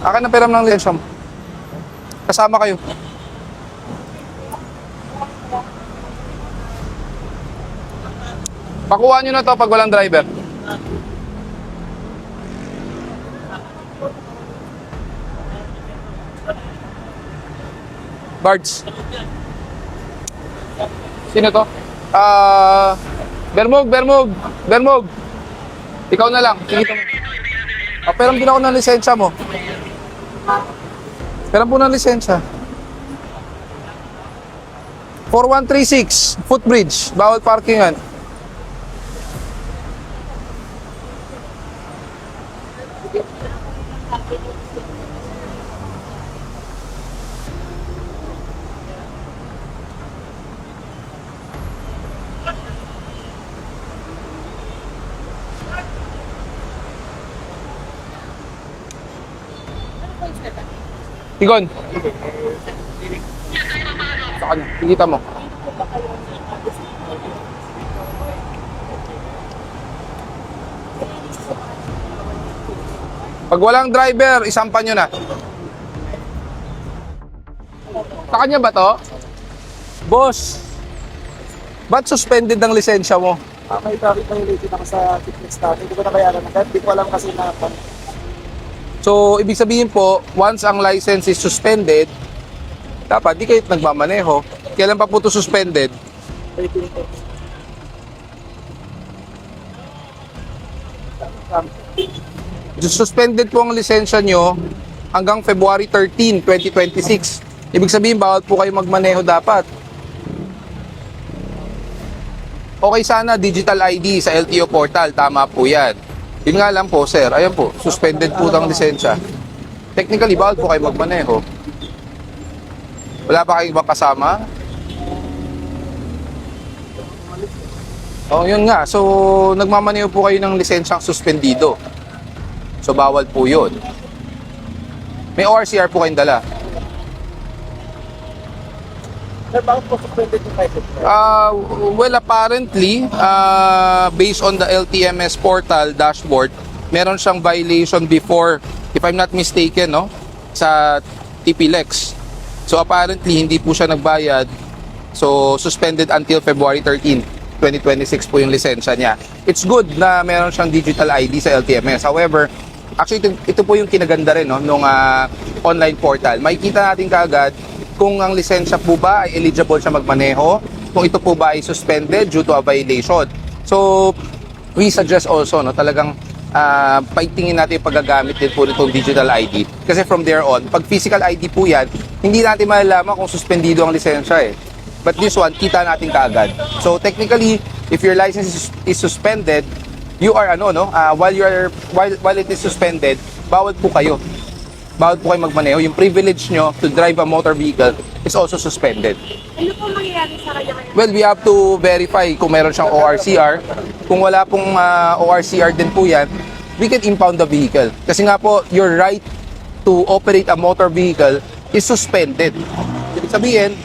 Akin na peram ng lisensya mo. Kasama kayo. Pakuha nyo na to pag walang driver. Bards. Sino to? Bermog. Ikaw na lang. Sige mo. Peram din ako ng lisensya mo. Peram po ng lisensya. 4136, footbridge. Bawal parkingan. Tigon. Sa kanya. Kikita mo. Pag walang driver, isampan nyo na. Sa kanya ba to? Boss, ba't suspended ang lisensya mo? May traffic violation ako sa fitness natin. Hindi ko na bayaran na. Hindi ko alam kasi na So, ibig sabihin po, once ang license is suspended, dapat di kayo nagmamaneho. Kailan pa po ito suspended? Suspended po ang lisensya nyo hanggang February 13, 2026. Ibig sabihin, bawal po kayo magmaneho dapat. Okay sana, digital ID sa LTO portal. Tama po yan. Yun nga lang po, sir. Ayan po, suspended po ang lisensya. Technically, bawal po kayo magmaneho. Wala pa kayong ibang kasama? Oh, yun nga. So, nagmamaneho po kayo ng lisensyang suspendido. So, bawal po yun. May ORCR po kayong dala. Sir, bakit po suspended yung license? Well, apparently, based on the LTMS portal dashboard, meron siyang violation before, if I'm not mistaken, no, sa TPLEX. So, apparently, hindi po siya nagbayad. So, suspended until February 13, 2026 po yung lisensya niya. It's good na meron siyang digital ID sa LTMS. However, actually, ito po yung kinaganda rin, no, nung online portal. Makikita natin kaagad kung ang lisensya po ba ay eligible siya magmaneho, kung ito po ba ay suspended due to a violation. So, we suggest also, no, talagang paigtingin natin yung paggagamit din po nitong digital ID. Kasi from there on, pag physical ID po yan, hindi natin malalaman kung suspendido ang lisensya eh. But this one, kita natin kaagad. So, technically, if your license is suspended, you are while it is suspended, bawal po kayo. Bawal po kayo magmaneho. Yung privilege nyo to drive a motor vehicle is also suspended. Ano po mangyayari sa kanya? Well, we have to verify kung meron siyang ORCR. Kung wala pong ORCR din po yan, we can impound the vehicle. Kasi nga po, your right to operate a motor vehicle is suspended. Ibig sabihin,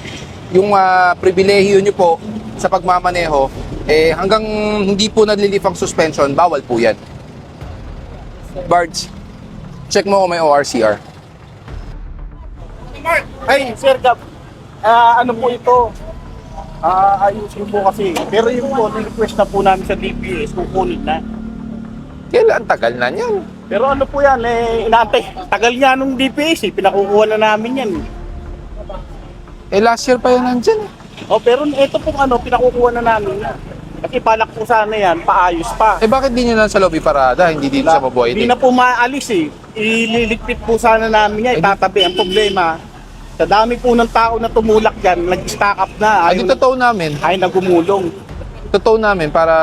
yung pribilehiyo nyo po sa pagmamaneho, hanggang hindi po nalilif ang suspension, bawal po yan. Bards, check mo kung may ORCR. Ay, Sir Gab, ano po ito? Ayusin po kasi. Pero yung po, request na po namin sa DPS, kukunin na. Kailan? Tagal na niyan. Pero ano po yan, inaantay. Tagal niya nung DPS, pinakukuha na namin yan. Last year pa yan nandyan. Pero ito pong pinakukuha na namin yan. Kasi balak po sana yan, paayos pa. Bakit di nyo lang sa lobby parada, hindi dito sa Mabuhay? Hindi na po maalis Ililigpit po sana namin yan, itatabi. Ang problema, sa dami po ng tao na tumulak dyan, nag-stack up na. Ay, totoo namin. Ay, nagumulong. Totoo namin para,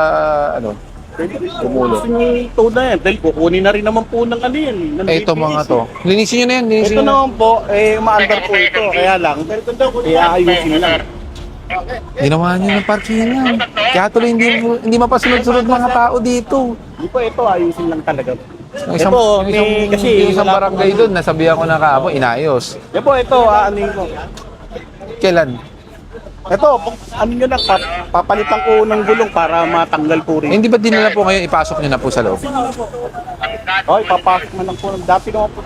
Gusto nyo ito na yan, dahil kukunin na rin naman po ng yan. ito mga to. Linisin nyo na yan, linisin Ito nyo na. naman po, umaandar po ito. Kaya lang, ayusin lang. Ginawa nyo ng parkingan. Kaya tuloy hindi mapasunod-sunod mga tao dito. Hindi po, ito ayusin lang talaga. Isang, kasi isang barangay doon, nasabihan ko na kahapon, inayos. Yan po, ito, ano ko. Kailan? Ito, ano nyo lang, papalitan ko ng gulong para matanggal po rin. Hindi ba dinala po ngayon, ipasok nyo na po sa loob? Okay, papasok na lang po. Dati naman po.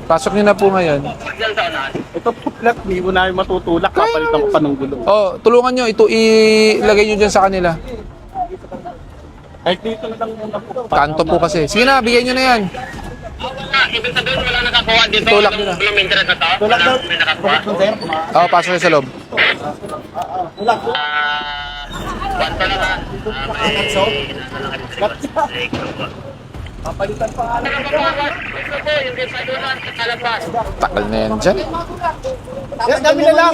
Pasok nyo na po ngayon. Ito po flat, hindi mo namin matutulak. Papalitan ko pa ng gulong. Oh, tulungan nyo, ito ilagay nyo dyan sa kanila. Kahit dito na lang muna po. Kanto po kasi. Sige na, bigyan nyo na yan. Ibig sabihin wala nakakuha dito. Tulak nyo na. Walang internet na to? Tulak daw. May nakakuha? Oh, pasok nyo sa loob. Tulak. Kwanto lang ha. Papalitan pa nga lang. Yung sa doon, kalabas. Takal na yan dyan. Yan, dami na lang.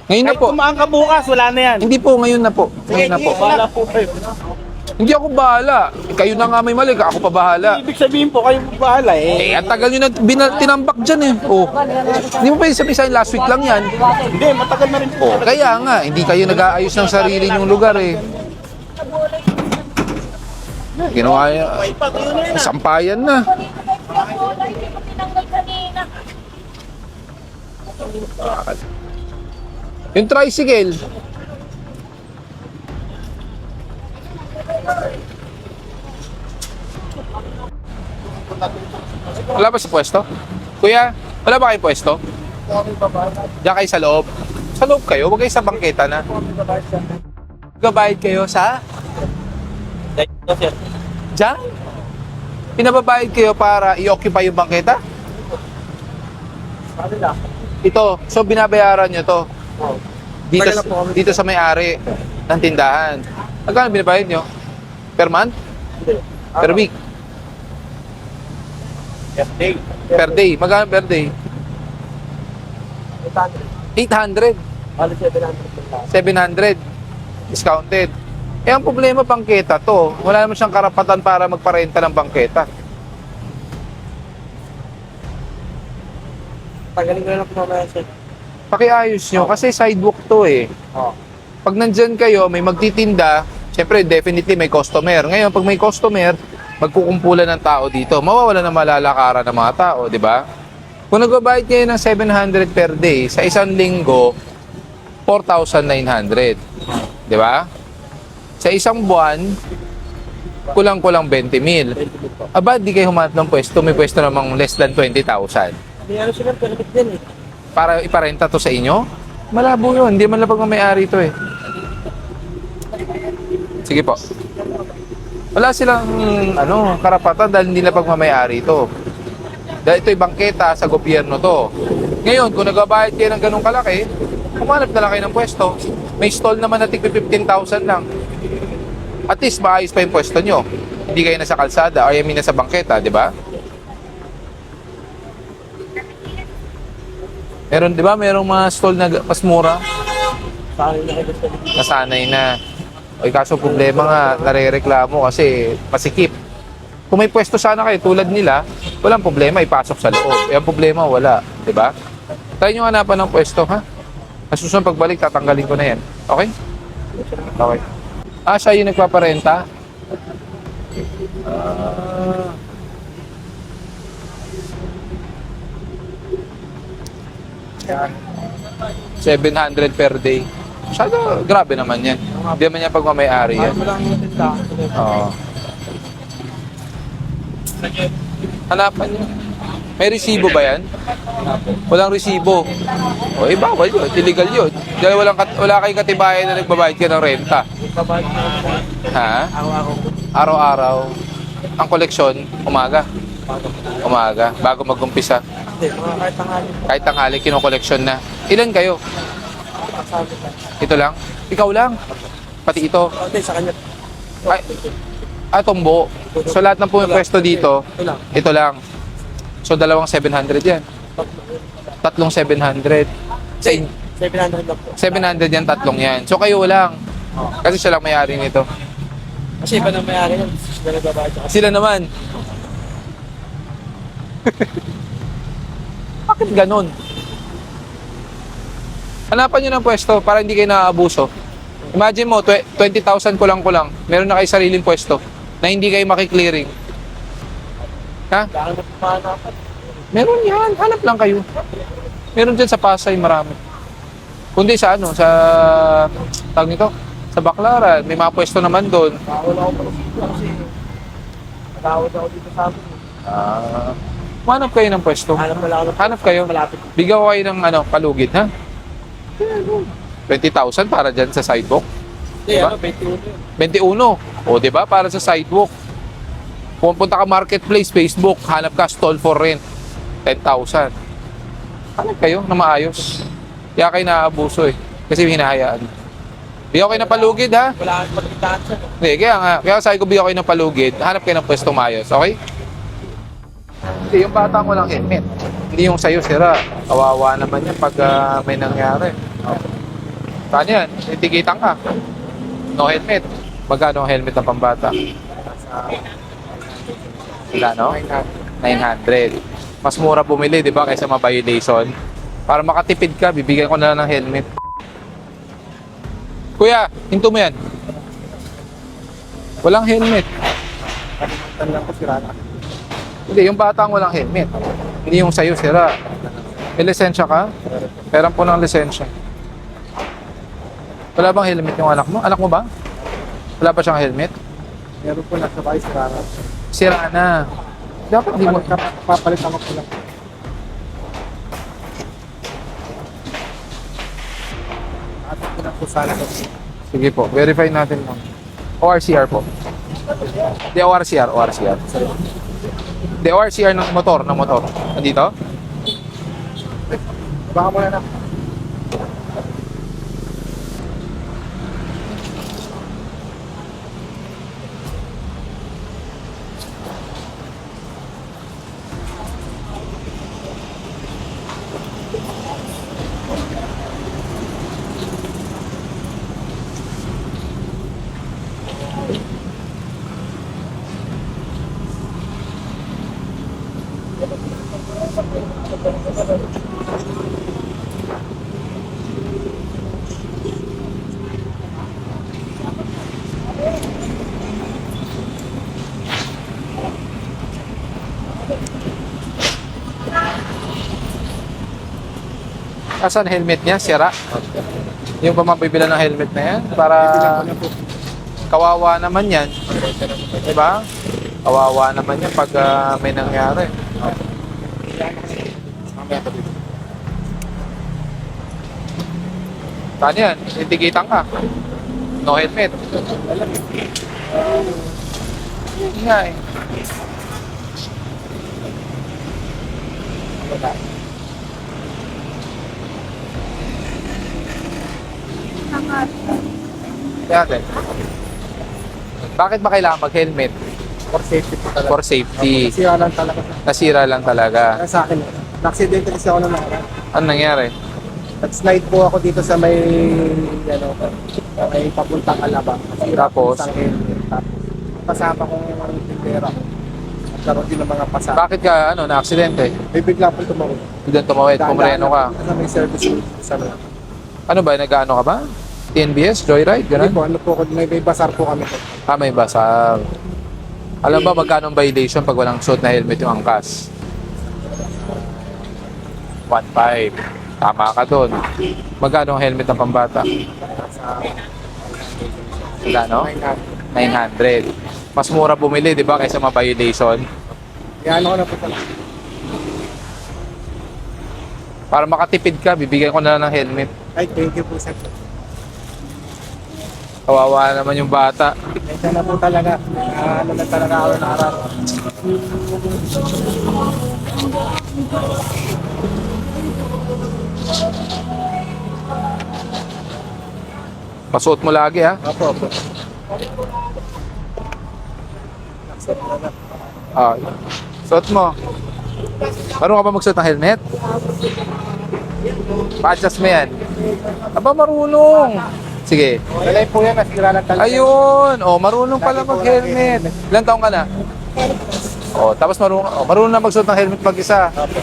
Ngayon na Kahit po. kumaan ka bukas, wala na yan. Hindi po, ngayon na po. Ngayon na po. Bahala po kayo. Hindi ako bahala. Kayo na nga may mali, ako pa bahala. Ibig sabihin po, kayo bahala eh. Eh, ang tagal nyo na tinambak dyan eh. Oh. Hindi mo pwede sabihin sa'yo, last week lang yan. Hindi, matagal na rin po. Kaya nga, hindi kayo nag-aayos ng sarili nyong lugar eh. Ginawa nyo, sampayan na. Yung tricycle. Wala ba sa pwesto? Kuya, wala ba kayong pwesto? Diyan kayo sa loob. Sa loob kayo, huwag kayo sa bangketa na. Gabayad kayo sa? Diyan? Pinababayad kayo para i-occupy yung bangketa? Ito, so binabayaran nyo to. Dito, dito sa may-ari ng tindahan. Magkano binabayad nyo? Per month? Per week? Per day. Magkano per day? 800. 700. Discounted. Eh, ang problema, bangketa to. Wala naman siyang karapatan para magparenta ng bangketa. Tagaling ko na lang po mamaya, sir. Pakiayos nyo, kasi sidewalk to eh. Pag nandyan kayo, may magtitinda, syempre, definitely may customer. Ngayon, pag may customer, magkukumpulan ng tao dito. Mawawala na malalakaran ng mga tao, di ba? Kung nagbabayad kayo ng 700 per day, sa isang linggo, 4,900. Di ba? Sa isang buwan, kulang-kulang 20,000. Aba, di kayo humanap ng pwesto. May pwesto namang less than 20,000. May ano sila, permit din eh. Para iparenta to sa inyo? Malabo yun. Hindi man lang pag may-ari to eh. Sige po. Wala silang karapatan dahil hindi na pagmamayari ito. Dahil ito'y bangketa sa gobyerno to. Ngayon, kung nagbabayad kayo ng ganong kalaki, humanap na lang kayo ng pwesto. May stall naman na tig 15,000 lang. At least maayos pa yung pwesto nyo. Hindi kayo nasa kalsada o I mean nasa bangketa, di ba? Meron, di ba? Merong mga stall na mas mura. Nasanay na. O kaso problema nga, narereklamo kasi masikip. Kung may pwesto sana kayo tulad nila, walang problema, ipasok sa loob. E ang problema, wala. Di ba? Tayo nyo hanapan ng pwesto, ha? Nasusunod pagbalik, tatanggalin ko na yan. Okay? Okay. Ah, siya yung nagpaparenta? 700 per day. Masyado, grabe naman yan. Hindi naman yan pagmamayari yan. Oo. Hanapan niyo. May resibo ba yan? Walang resibo. O, bawal yun. Illegal yun. Dahil wala kayong katibayan na nagbabayad ka ng renta. Ha? Araw-araw. Ang koleksyon, umaga. Umaga, bago mag-umpisa. Hindi, mga kahit tanghali. Kahit tanghali, kinokoleksyon na. Ilan kayo? Ito lang? Ikaw lang? Pati ito? Hindi, sa kanya. Ay, tombo. So lahat ng pumipwesto dito, ito lang. So dalawang 700 yan. Tatlong 700. Sa 700 lang po. 700 yan, tatlong yan. So kayo lang. Kasi siya lang may-ari nito. Kasi iba na may-ari yan. Sila nagbabayad siya. Sila naman. Bakit ganun? Hanapan nyo ng pwesto para hindi kayo naaabuso. Imagine mo, 20,000 kulang-kulang. Meron na kayo sariling pwesto na hindi kayo makiklearing. Ha? Dahil mapapanapan. Meron yan. Hanap lang kayo. Meron dyan sa Pasay, marami. Kundi sa ano, sa tawag nito, sa Baclaran, may mga pwesto naman doon. Wala ako pala dito kasi matawad ako dito sa amin. Manap kayo ng pwesto. Hanap pala ako ng Hanap kayo. malapit. Bigyan ko kayo ng ano, palugid, ha? 20,000 para dyan sa sidewalk. Hindi, Diba? 21 yun. 21. O, di ba? Para sa sidewalk. Pupunta ka marketplace, Facebook, hanap ka stall for rent. 10,000. Hanap kayo na maayos. Kaya kayo naaabuso eh. Kasi hinahayaan. Bigyan ko kayo ng palugid, ha? Wala kang pagkitaan siya. No? Hindi, kaya nga. Kaya sabi ko bigyan ko kayo ng palugid. Hanap kayo ng pwesto maayos, okay? Hindi, yung bata mo lang helmet. Hindi yung sa'yo sira. Kawawa naman yan pag may nangyari. Saan yan? Itikitan ka. No helmet. Magkano ang helmet ng pambata? Wala, no? 900. Mas mura bumili, di ba? Kaysa ma-violation. Para makatipid ka, bibigyan ko na lang ng helmet. Kuya, hinto mo yan. Walang helmet. Tandaan ko sira na. Hindi, yung bata ang walang helmet. Hindi yung sa'yo, sira. May lisensya ka? Meron po ng lisensya. Wala bang helmet yung anak mo? Anak mo ba? Wala ba siyang helmet? Meron po nasa bahay sira na. Sira na. Dapat di mo... Papalit ako po lang. At ko na po sana. Sige po, verify natin mo. ORCR po. Di ORCR, ORCR. Di ORCR ng motor, Nandito? Baka muna na. Asan helmet niya? Sira? Yung ba mabibila ng helmet na yan? Para kawawa naman yan. Diba? Kawawa naman yan pag may nangyari. Saan yan? Itikitan ka. No helmet. Hindi nga eh. Kaya bakit ba kailangan mag-helmet? For safety po talaga. For safety. Sira lang talaga. Nasira lang talaga. Kaya sa akin, na-accidente kasi ako naman. Ano nangyari? Nag-slide po ako dito sa may, ano, may papuntang Alabang. Nasira po Tapos? isang helmet. Tapos, kasama kong tindera. Nagkaroon din ng mga pasa. Bakit ka na-aksidente? May bigla po tumawid. Biglang tumawid, pumreno ka. Sa may service sa ano. Ano ba, nag-ano ka ba? TNBS, Joyride, Hindi gano'n? po, ano po, may basar po kami po. May basag. Alam ba magkano ang violation pag walang suot na helmet yung angkas? 1.5. Tama ka doon. Magkano ang helmet ng pambata? Wala, no? 900. Mas mura bumili, di ba, kaysa ma-violation? Kaya ano ko na po talaga. Para makatipid ka, bibigyan ko na lang ng helmet. Ay, thank you po sir. Kawawa naman yung bata. Kaya na po talaga. Ano na talaga ako na araw. Pasuot mo lagi, ha? Opo, opo. Suot mo. Marunong ka ba magsuot ng helmet? Pa-adjust mo yan. Aba, marunong. Sige. Dalay po yan, nasira lang talaga. Ayun. Marunong pala mag-helmet. Ilang taong ka na? Tapos marunong na magsuot ng helmet mag-isa. Opo.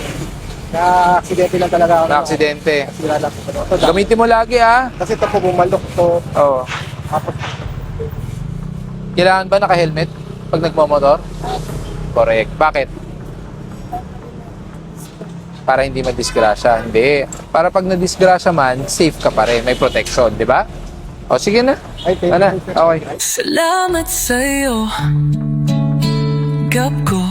Na-aksidente lang talaga ako. Na-aksidente. Nasira lang po. Ito, Gamitin mo lagi, ha? kasi ito po bumalok to. Oo. Tapos, Kailangan ba naka-helmet pag nagmamotor? Correct. Bakit? para hindi madisgrasya. Hindi. Para pag nadisgrasya man, safe ka pa rin. May protection, di ba? O, sige na. Ay, thank Ano? you, sir. Okay. Salamat sa'yo, Gab ko.